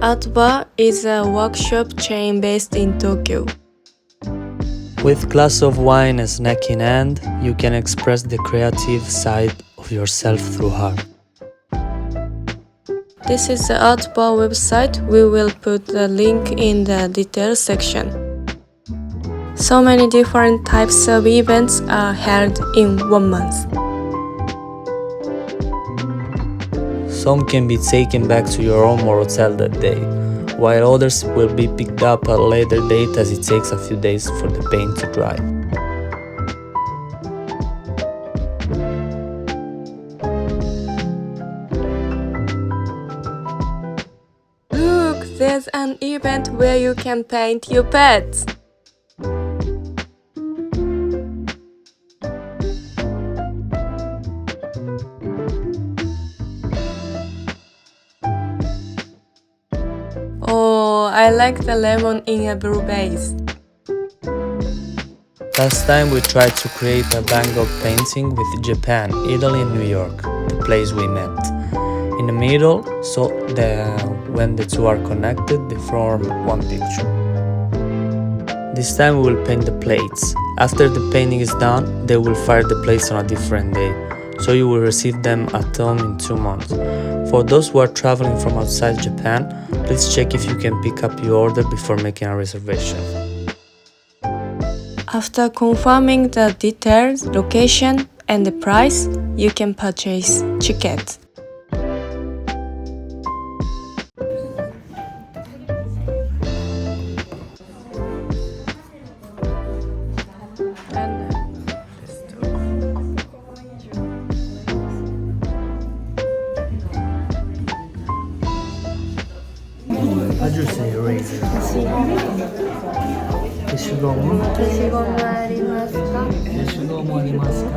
Artbar is a workshop chain based in Tokyo. With glass of wine and snack in hand, you can express the creative side of yourself through art. This is the Artbar website. We will put the link in the details section. So many different types of events are held in 1 month. Some can be taken back to your home or hotel that day, while others will be picked up at a later date as it takes a few days for the paint to dry. Look, there's an event where you can paint your pets. Oh, I like the lemon in a blue vase. Last time we tried to create a Van Gogh painting with Japan, Italy and New York, the place we met. In the middle, so when the two are connected, they form one picture. This time we will paint the plates. After the painting is done, they will fire the plates on a different day, so you will receive them at home in 2 months. For those who are traveling from outside Japan, please check if you can pick up your order before making a reservation. After confirming the details, location, and the price, you can purchase tickets. How do you say eraser? 消しゴム消しゴムありますか？消しゴムありますか？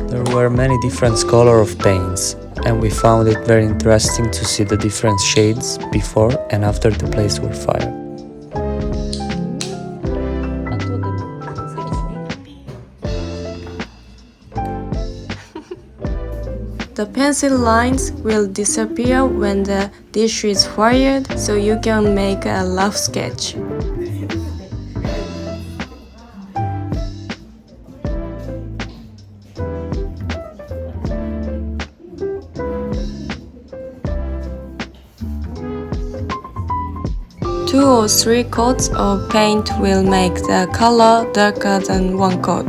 There were many different colors of paints, and we found it very interesting to see the different shades before and after the plates were fired. The pencil lines will disappear when the dish is fired, so you can make a rough sketch. Two or three coats of paint will make the color darker than one coat.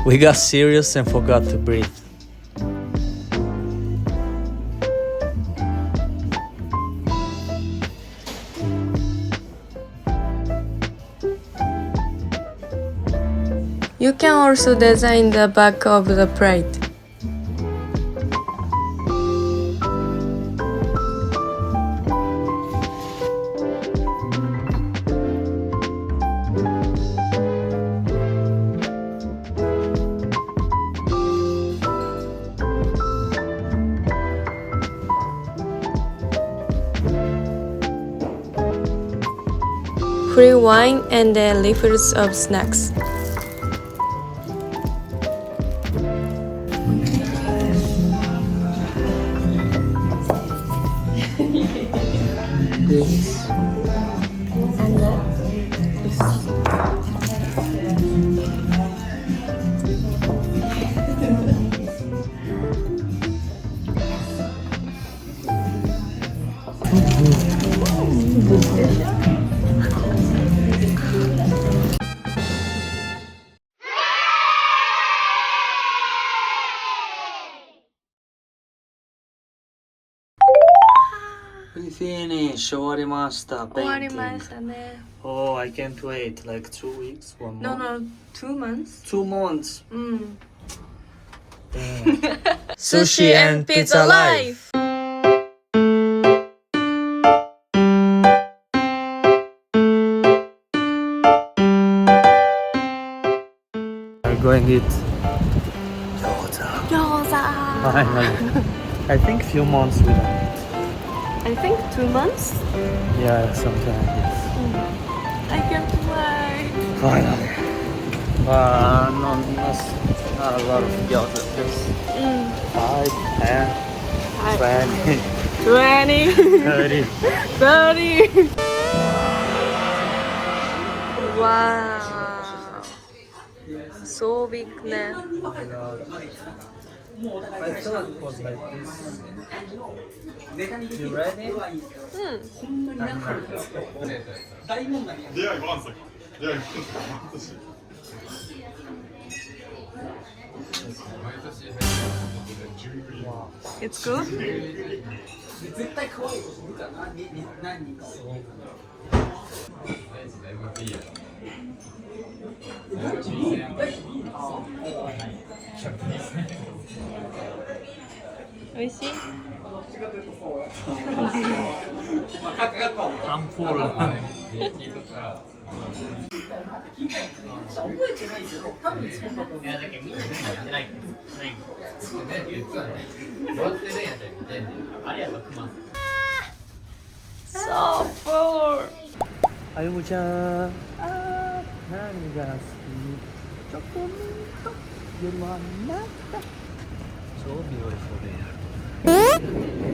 We got serious and forgot to breathe. You can also design the back of the plate. Free wine and the refills of snacks. finish! 終わりました。終わりましたね。Oh, I can't wait. Like 2 weeks? 1 month? No, 2 months. 2 months. うん。Sushi and Pizza Life! I'm going to eat Gyoza. Finally. I think few months we don't eat. I think 2 months. Yeah, something like this. I can't wait. Finally. Not a lot of gyoza. Just 5, 10, 20, 30. 30. Wow. So big ね。I thought it was like this. You ready? It's good? 美味しい？I'm full. あゆむちゃん、何が好き？チョコミント、夜はなった。超美味しそうで。